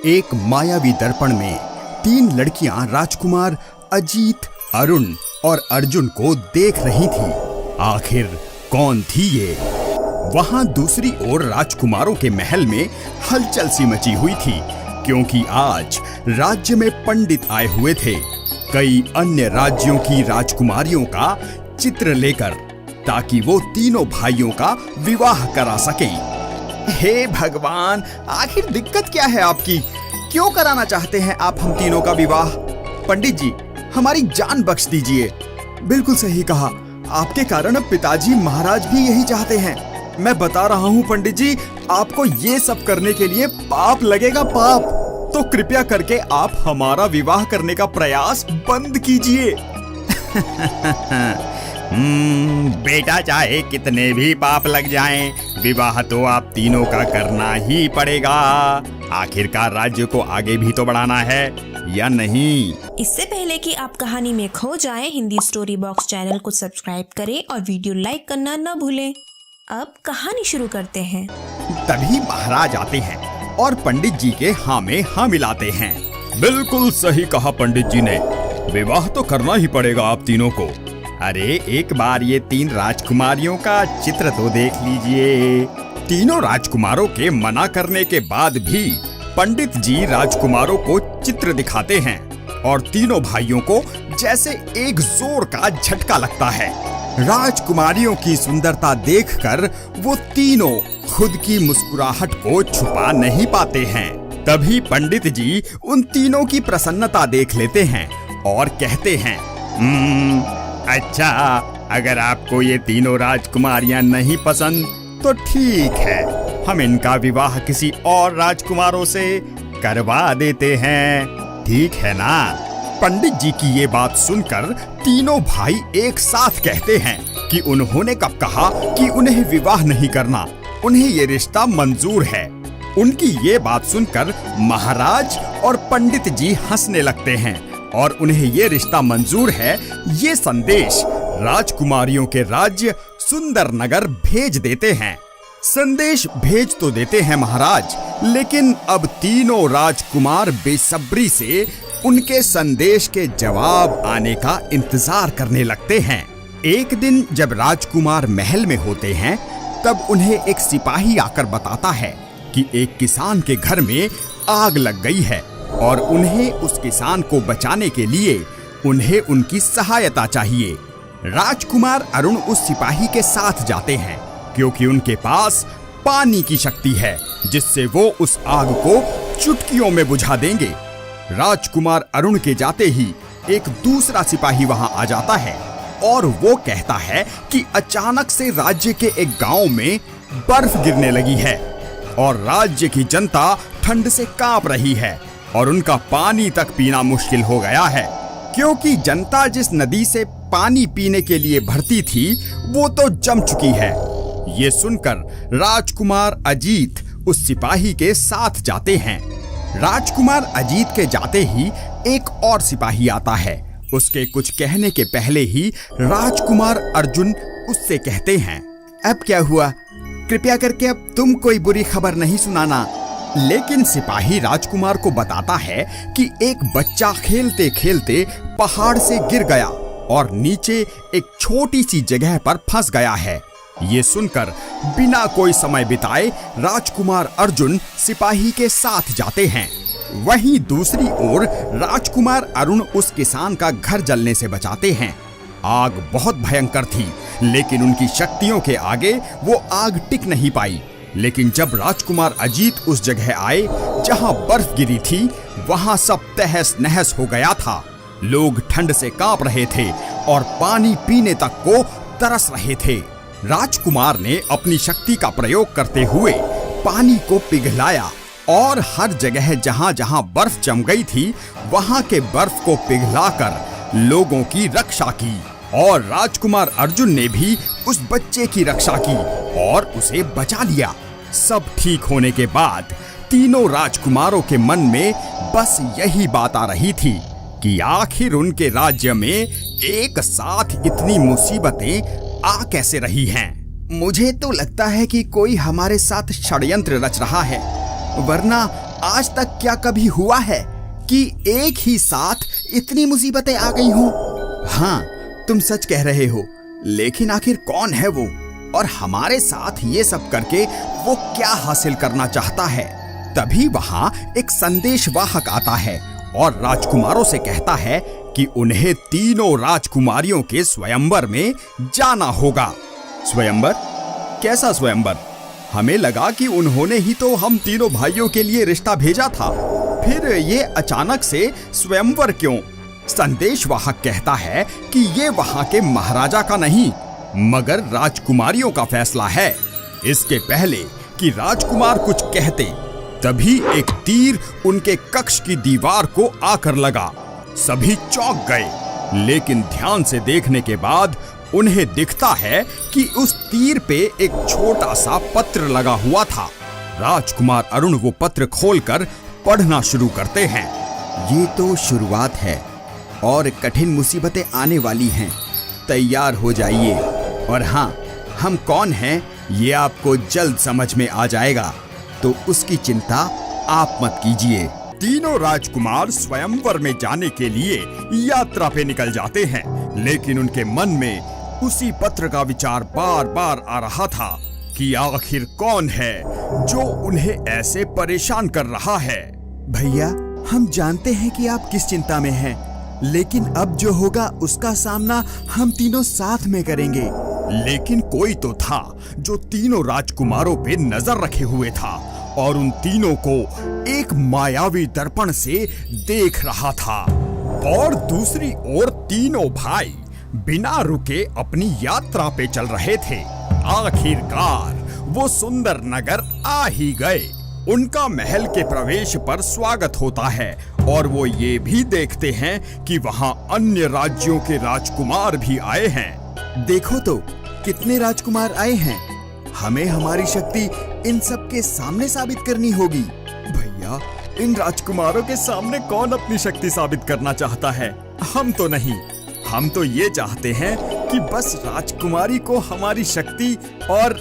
एक मायावी दर्पण में 3 लड़कियां राजकुमार अजीत, अरुण और अर्जुन को देख रही थी। आखिर कौन थी ये? वहां दूसरी ओर राजकुमारों के महल में हलचल सी मची हुई थी, क्योंकि आज राज्य में पंडित आए हुए थे कई अन्य राज्यों की राजकुमारियों का चित्र लेकर, ताकि वो तीनों भाइयों का विवाह करा सकें। हे भगवान, आखिर दिक्कत क्या है आपकी? क्यों कराना चाहते हैं आप हम तीनों का विवाह? पंडित जी, हमारी जान बख्श दीजिए। बिल्कुल सही कहा, आपके कारण अब पिताजी महाराज भी यही चाहते हैं। मैं बता रहा हूँ पंडित जी, आपको ये सब करने के लिए पाप लगेगा, पाप। तो कृपया करके आप हमारा विवाह करने का प्रयास बंद कीजिए। बेटा, चाहे कितने भी पाप लग जाएं, विवाह तो आप तीनों का करना ही पड़ेगा। आखिरकार राज्य को आगे भी तो बढ़ाना है, या नहीं? इससे पहले कि आप कहानी में खो जाएं, हिंदी स्टोरी बॉक्स चैनल को सब्सक्राइब करें और वीडियो लाइक करना न भूलें। अब कहानी शुरू करते हैं। तभी महाराज आते हैं और पंडित जी के हाँ में हाँ मिलाते हैं। बिल्कुल सही कहा पंडित जी ने, विवाह तो करना ही पड़ेगा आप तीनों को। अरे एक बार ये 3 राजकुमारियों का चित्र तो देख लीजिए। तीनों राजकुमारों के मना करने के बाद भी पंडित जी राजकुमारों को चित्र दिखाते हैं और तीनों भाइयों को जैसे एक जोर का झटका लगता है। राजकुमारियों की सुंदरता देखकर वो तीनों खुद की मुस्कुराहट को छुपा नहीं पाते हैं। तभी पंडित जी उन तीनों की प्रसन्नता देख लेते हैं और कहते हैं, अच्छा, अगर आपको ये तीनों राजकुमारियां नहीं पसंद तो ठीक है, हम इनका विवाह किसी और राजकुमारों से करवा देते हैं, ठीक है ना? पंडित जी की ये बात सुनकर तीनों भाई एक साथ कहते हैं कि उन्होंने कब कहा कि उन्हें विवाह नहीं करना, उन्हें ये रिश्ता मंजूर है। उनकी ये बात सुनकर महाराज और पंडित जी हंसने लगते हैं और उन्हें ये रिश्ता मंजूर है ये संदेश राजकुमारियों के राज्य सुंदर नगर भेज देते हैं। संदेश भेज तो देते हैं महाराज, लेकिन अब तीनों राजकुमार बेसब्री से उनके संदेश के जवाब आने का इंतजार करने लगते हैं। एक दिन जब राजकुमार महल में होते हैं, तब उन्हें एक सिपाही आकर बताता है कि एक किसान के घर में आग लग गई है और उन्हें उस किसान को बचाने के लिए उन्हें उनकी सहायता चाहिए। राजकुमार अरुण उस सिपाही के साथ जाते हैं, क्योंकि उनके पास पानी की शक्ति है जिससे वो उस आग को चुटकियों में बुझा देंगे। राजकुमार अरुण के जाते ही एक दूसरा सिपाही वहां आ जाता है और वो कहता है कि अचानक से राज्य के एक गांव में बर्फ गिरने लगी है और राज्य की जनता ठंड से कांप रही है और उनका पानी तक पीना मुश्किल हो गया है, क्योंकि जनता जिस नदी से पानी पीने के लिए भरती थी वो तो जम चुकी है। ये सुनकर राजकुमार अजीत उस सिपाही के साथ जाते हैं। राजकुमार अजीत के जाते ही एक और सिपाही आता है। उसके कुछ कहने के पहले ही राजकुमार अर्जुन उससे कहते हैं, अब क्या हुआ? कृपया करके अब तुम कोई बुरी खबर नहीं सुनाना। लेकिन सिपाही राजकुमार को बताता है कि एक बच्चा खेलते खेलते पहाड़ से गिर गया और नीचे एक छोटी सी जगह पर फंस गया है। ये सुनकर बिना कोई समय बिताए राजकुमार अर्जुन सिपाही के साथ जाते हैं। वहीं दूसरी ओर राजकुमार अरुण उस किसान का घर जलने से बचाते हैं। आग बहुत भयंकर थी, लेकिन उनकी शक्तियों के आगे वो आग टिक नहीं पाई। लेकिन जब राजकुमार अजीत उस जगह आए जहां बर्फ गिरी थी, वहां सब तहस नहस हो गया था। लोग ठंड से कांप रहे थे और पानी पीने तक को तरस रहे थे। राजकुमार ने अपनी शक्ति का प्रयोग करते हुए पानी को पिघलाया और हर जगह जहां जहां बर्फ जम गई थी वहां के बर्फ को पिघलाकर लोगों की रक्षा की। और राजकुमार अर्जुन ने भी उस बच्चे की रक्षा की और उसे बचा लिया। सब ठीक होने के बाद तीनों राजकुमारों के मन में बस यही बात आ रही थी कि आखिर उनके राज्य में एक साथ इतनी मुसीबतें आ कैसे रही हैं। मुझे तो लगता है कि कोई हमारे साथ षड्यंत्र रच रहा है, वरना आज तक क्या कभी हुआ है कि एक ही साथ इतनी मुसीबतें आ गई हों? हाँ, तुम सच कह रहे हो, लेकिन आखिर कौन है वो और हमारे साथ ये सब करके वो क्या हासिल करना चाहता है? तभी वहां एक संदेशवाहक आता है और राजकुमारों से कहता है कि उन्हें तीनों राजकुमारियों के स्वयंवर में जाना होगा। स्वयंवर? कैसा स्वयंवर? हमें लगा कि उन्होंने ही तो हम तीनों भाइयों के लिए रिश्ता भेजा था, फिर ये अचानक से स्वयंवर क्यों? संदेशवाहक कहता है कि ये वहां के महाराजा का नहीं, मगर राजकुमारियों का फैसला है। इसके पहले कि राजकुमार कुछ कहते, तभी एक तीर उनके कक्ष की दीवार को आकर लगा। सभी चौंक गए, लेकिन ध्यान से देखने के बाद उन्हें दिखता है कि उस तीर पे एक छोटा सा पत्र लगा हुआ था। राजकुमार अरुण वो पत्र खोलकर पढ़ना शुरू करते हैं। ये तो शुरुआत है और कठिन मुसीबतें आने वाली हैं। तैयार हो जाइए। और हाँ, हम कौन हैं ये आपको जल्द समझ में आ जाएगा, तो उसकी चिंता आप मत कीजिए। तीनों राजकुमार स्वयंवर में जाने के लिए यात्रा पे निकल जाते हैं, लेकिन उनके मन में उसी पत्र का विचार बार बार आ रहा था कि आखिर कौन है जो उन्हें ऐसे परेशान कर रहा है। भैया, हम जानते हैं कि आप किस चिंता में हैं, लेकिन अब जो होगा उसका सामना हम तीनों साथ में करेंगे। लेकिन कोई तो था जो तीनों राजकुमारों पे नजर रखे हुए था और उन तीनों को एक मायावी दर्पण से देख रहा था। और दूसरी ओर तीनों भाई बिना रुके अपनी यात्रा पे चल रहे थे। आखिरकार वो सुंदर नगर आ ही गए। उनका महल के प्रवेश पर स्वागत होता है और वो ये भी देखते हैं कि वहाँ अन्य राज्यों के राजकुमार भी आए हैं। देखो तो कितने राजकुमार आए हैं। हमें हमारी शक्ति इन सब के सामने साबित करनी होगी। भैया, इन राजकुमारों के सामने कौन अपनी शक्ति साबित करना चाहता है? हम तो नहीं। हम तो ये चाहते हैं कि बस राजकुमारी को हमारी शक्ति और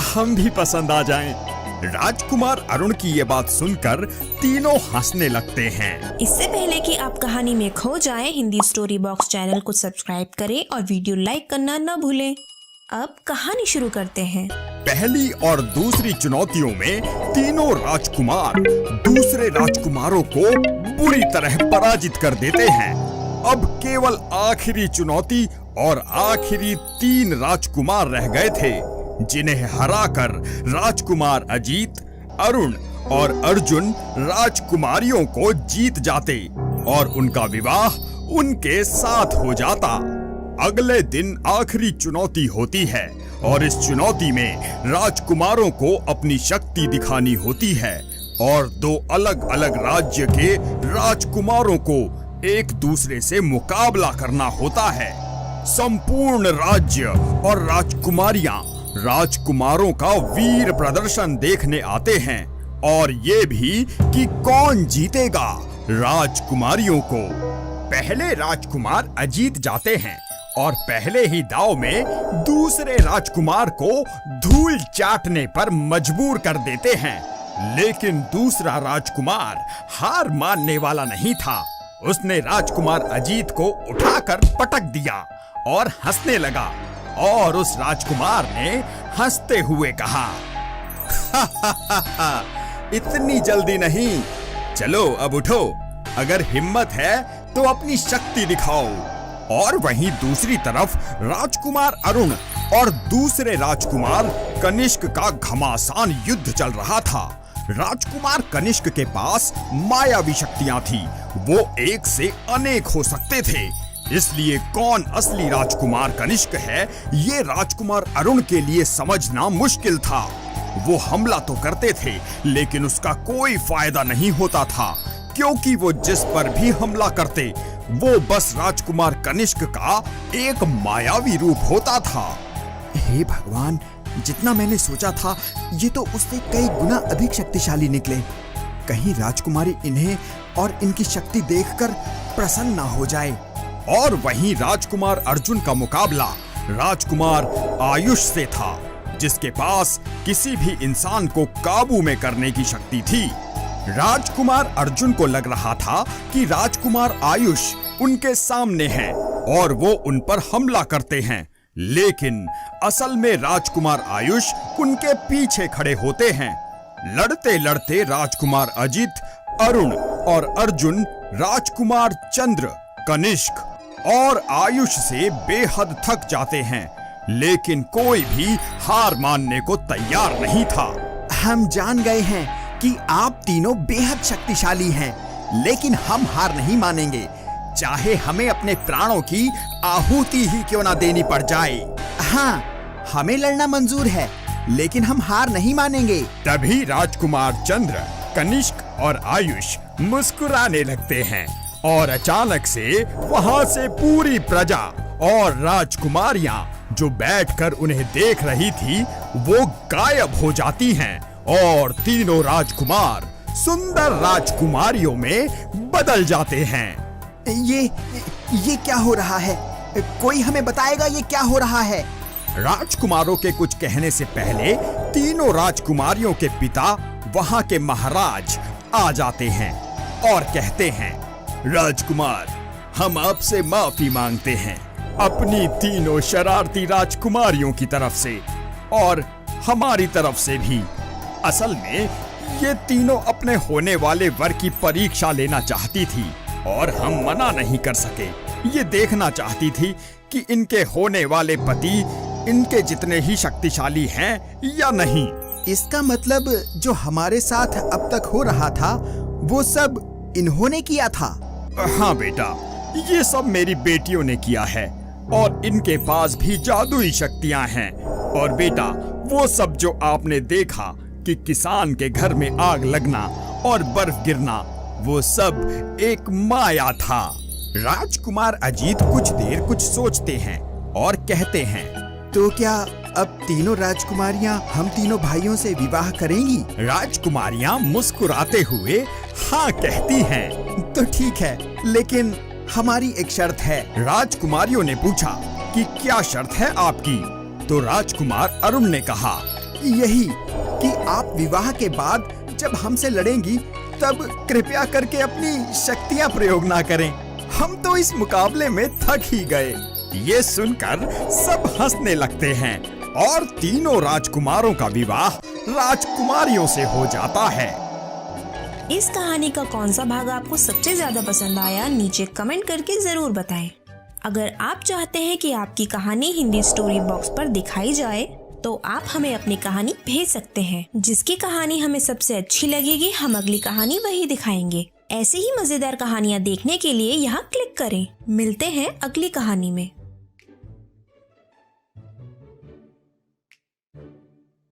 हम भी पसंद आ जाएं। राजकुमार अरुण की ये बात सुनकर तीनों हंसने लगते हैं। इससे पहले कि आप कहानी में खो जाएं, हिंदी स्टोरी बॉक्स चैनल को सब्सक्राइब करें और वीडियो लाइक करना न भूलें। अब कहानी शुरू करते हैं। पहली और दूसरी चुनौतियों में तीनों राजकुमार दूसरे राजकुमारों को बुरी तरह पराजित कर देते हैं। अब केवल आखिरी चुनौती और आखिरी 3 राजकुमार रह गए थे, जिन्हें हराकर राजकुमार अजीत, अरुण और अर्जुन राजकुमारियों को जीत जाते और उनका विवाह उनके साथ हो जाता। अगले दिन आखिरी चुनौती होती है और इस चुनौती में राजकुमारों को अपनी शक्ति दिखानी होती है और 2 अलग अलग राज्य के राजकुमारों को एक दूसरे से मुकाबला करना होता है। संपूर्ण राज्य और राजकुमारियां राजकुमारों का वीर प्रदर्शन देखने आते हैं और ये भी कि कौन जीतेगा राजकुमारियों को। पहले राजकुमार अजीत जाते हैं और पहले ही दाव में दूसरे राजकुमार को धूल चाटने पर मजबूर कर देते हैं। लेकिन दूसरा राजकुमार हार मानने वाला नहीं था। उसने राजकुमार अजीत को उठाकर पटक दिया और हंसने लगा और उस राजकुमार ने हंसते हुए कहा, इतनी जल्दी नहीं, चलो अब उठो, अगर हिम्मत है तो अपनी शक्ति दिखाओ। और वहीं दूसरी तरफ राजकुमार अरुण और दूसरे राजकुमार कनिष्क का घमासान युद्ध चल रहा था। राजकुमार कनिष्क के पास मायावी शक्तियां थी, वो एक से अनेक हो सकते थे। इसलिए कौन असली राजकुमार कनिष्क है ये राजकुमार अरुण के लिए समझना मुश्किल था। वो हमला तो करते थे लेकिन उसका कोई फायदा नहीं होता था, क्योंकि वो जिस पर भी हमला करते वो बस राजकुमार कनिष्क का एक मायावी रूप होता था। हे भगवान, जितना मैंने सोचा था ये तो उससे कई गुना अधिक शक्तिशाली निकले। कहीं राजकुमारी इन्हें और इनकी शक्ति देखकर प्रसन्न ना हो जाए। और वहीं राजकुमार अर्जुन का मुकाबला राजकुमार आयुष से था, जिसके पास किसी भी इंसान को काबू में करने की शक्ति थी। राजकुमार अर्जुन को लग रहा था कि राजकुमार आयुष उनके सामने हैं और वो उन पर हमला करते हैं, लेकिन असल में राजकुमार आयुष उनके पीछे खड़े होते हैं। लड़ते लड़ते राजकुमार अजित, अरुण और अर्जुन राजकुमार चंद्र, कनिष्क और आयुष से बेहद थक जाते हैं, लेकिन कोई भी हार मानने को तैयार नहीं था। हम जान गए हैं कि आप तीनों बेहद शक्तिशाली हैं, लेकिन हम हार नहीं मानेंगे, चाहे हमें अपने प्राणों की आहुति ही क्यों ना देनी पड़ जाए। हाँ, हमें लड़ना मंजूर है, लेकिन हम हार नहीं मानेंगे। तभी राजकुमार चंद्र, कनिष्क और आयुष मुस्कुराने लगते हैं और अचानक से वहां से पूरी प्रजा और राजकुमारियां जो बैठकर उन्हें देख रही थी वो गायब हो जाती हैं और तीनों राजकुमार सुंदर राजकुमारियों में बदल जाते हैं। ये क्या हो रहा है? कोई हमें बताएगा ये क्या हो रहा है? राजकुमारों के कुछ कहने से पहले तीनों राजकुमारियों के पिता वहां के महाराज आ जाते हैं और कहते हैं, राजकुमार, हम आपसे माफी मांगते हैं अपनी तीनों शरारती राजकुमारियों की तरफ से और हमारी तरफ से भी। असल में ये तीनों अपने होने वाले वर की परीक्षा लेना चाहती थी और हम मना नहीं कर सके। ये देखना चाहती थी कि इनके होने वाले पति इनके जितने ही शक्तिशाली हैं या नहीं। इसका मतलब जो हमारे साथ अब तक हो रहा था वो सब इन्होंने किया था? हाँ बेटा, ये सब मेरी बेटियों ने किया है और इनके पास भी जादुई शक्तियां हैं। और बेटा, वो सब जो आपने देखा कि किसान के घर में आग लगना और बर्फ गिरना, वो सब एक माया था। राजकुमार अजीत कुछ देर कुछ सोचते हैं और कहते हैं, तो क्या अब तीनों राजकुमारियां हम तीनों भाइयों से विवाह करेंगी? राजकुमारियां मुस्कुराते हुए हाँ कहती हैं। तो ठीक है, लेकिन हमारी एक शर्त है। राजकुमारियों ने पूछा कि क्या शर्त है आपकी? तो राजकुमार अरुण ने कहा, यही कि आप विवाह के बाद जब हमसे लड़ेंगी तब कृपया करके अपनी शक्तियां प्रयोग ना करें। हम तो इस मुकाबले में थक ही गए। ये सुनकर सब हंसने लगते हैं और तीनों राजकुमारों का विवाह राजकुमारियों से हो जाता है। इस कहानी का कौन सा भाग आपको सबसे ज्यादा पसंद आया, नीचे कमेंट करके जरूर बताएं। अगर आप चाहते हैं कि आपकी कहानी हिंदी स्टोरी बॉक्स पर दिखाई जाए तो आप हमें अपनी कहानी भेज सकते हैं। जिसकी कहानी हमें सबसे अच्छी लगेगी हम अगली कहानी वही दिखाएंगे। ऐसे ही मजेदार कहानियाँ देखने के लिए यहाँ क्लिक करें। मिलते हैं अगली कहानी में।